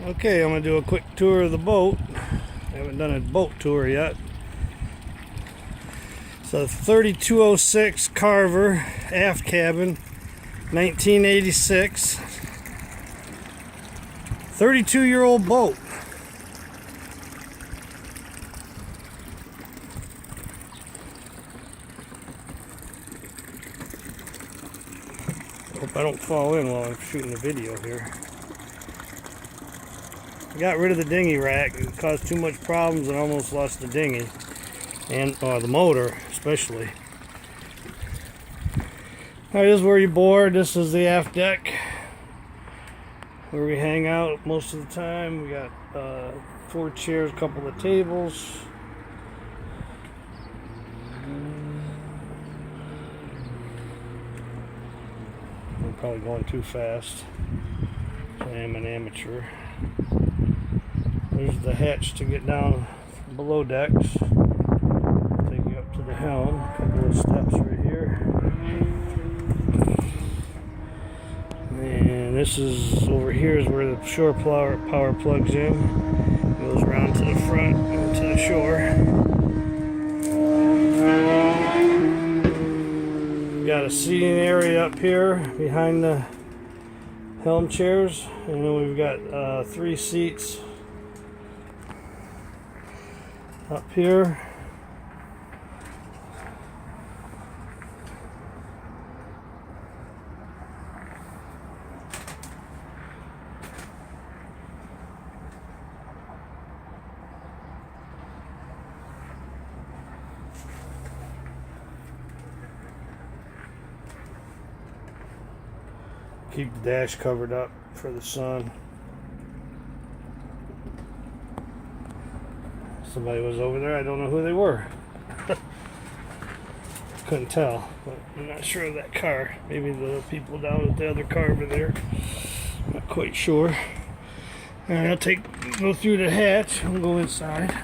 Okay, I'm going to do a quick tour of the boat. I haven't done a boat tour yet. So 3206 Carver aft cabin, 1986. 32-year-old boat. Hope I don't fall in while I'm shooting the video here. I got rid of the dinghy rack. It caused too much problems and almost lost the dinghy. And the motor, especially. Alright, this is where you board. This is the aft deck, where we hang out most of the time. We got 4 chairs, a couple of tables. I'm probably going too fast. I am an amateur. There's the hatch to get down below decks. Take you up to the helm. A couple of steps right here. And this is over here is where the shore power plugs in. Goes around to the front and to the shore. We got a seating area up here behind the helm chairs, and then we've got 3 seats up here. Keep the dash covered up for the sun. Somebody was over there. I don't know who they were. Couldn't tell, but I'm not sure of that car. Maybe the people down at the other car over there. Not quite sure. Alright, I'll go through the hatch. I'll go inside.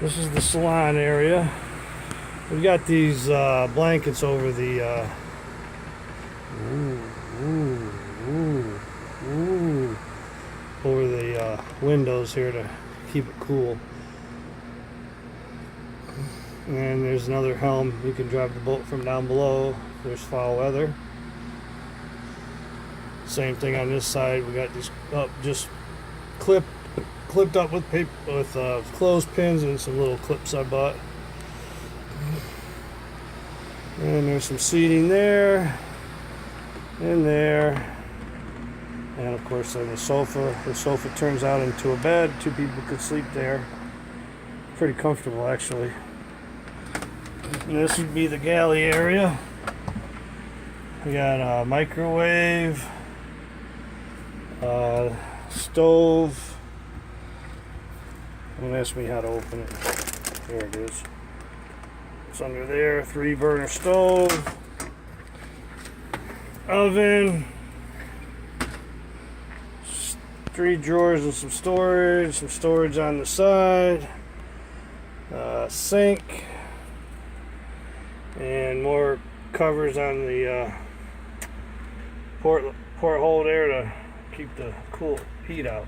This is the salon area. We've got these blankets over the over the windows here to keep it cool. And there's another helm. You can drive the boat from down below. There's foul weather. Same thing on this side. We got these up just clipped up with paper with clothespins and some little clips I bought. And there's some seating there and there, and of course on the sofa. The sofa turns out into a bed. 2 people could sleep there. Pretty comfortable, actually. And this would be the galley area. We got a microwave, stove. Don't ask me how to open it. There it is. It's under there. 3-burner stove, oven, 3 drawers and some storage on the side, sink, and more covers on the porthole there to keep the cool heat out.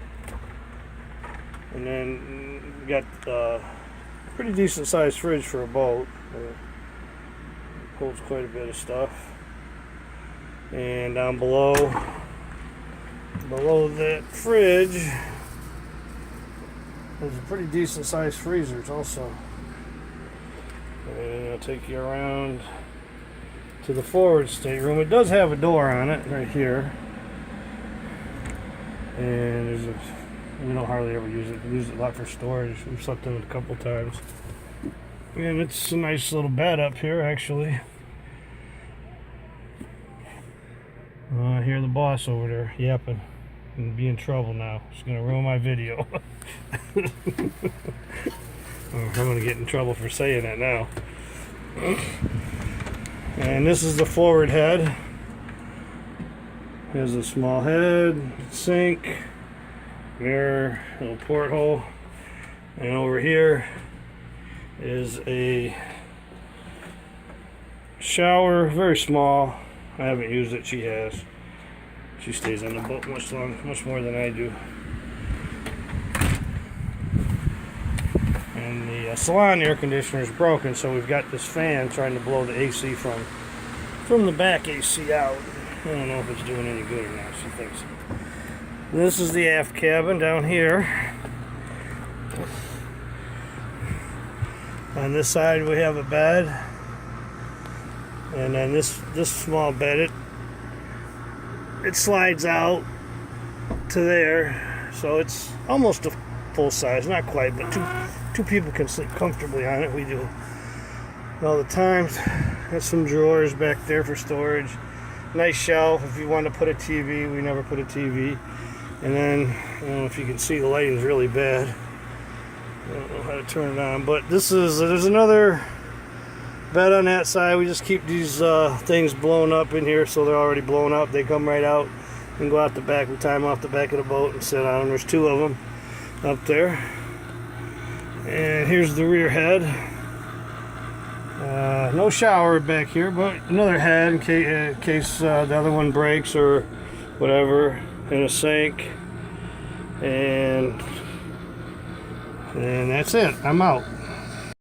And then we got a pretty decent sized fridge for a boat. Holds quite a bit of stuff. And down below that fridge there's a pretty decent sized freezers also. And I'll take you around to the forward stateroom. It does have a door on it right here. And we don't hardly ever use it. We use it a lot for storage. We've slept in it a couple times. And it's a nice little bed up here, actually. I hear the boss over there yapping and be in trouble now. She's gonna ruin my video. I'm gonna get in trouble for saying that now. And this is the forward head. There's a small head, sink, mirror, little porthole, and over here is a shower, very small, I haven't used it. She has. She stays on the boat much more than I do. And the salon air conditioner is broken, so we've got this fan trying to blow the AC from the back AC out. I don't know if it's doing any good or not. She thinks. This is the aft cabin down here. On this side we have a bed, and then this small bed it slides out to there, so it's almost a full size, not quite, but two people can sleep comfortably on it. We do all the time. Got some drawers back there for storage. Nice shelf if you want to put a TV. We never put a TV. And then, I don't know if you can see, the lighting's really bad. I don't know how to turn it on, but there's another bed on that side. We just keep these things blown up in here, so they're already blown up. They come right out and go out the back. We tie them off the back of the boat and sit on them. There's 2 of them up there. And here's the rear head. No shower back here, but another head in case the other one breaks or whatever, and a sink. And that's it. I'm out.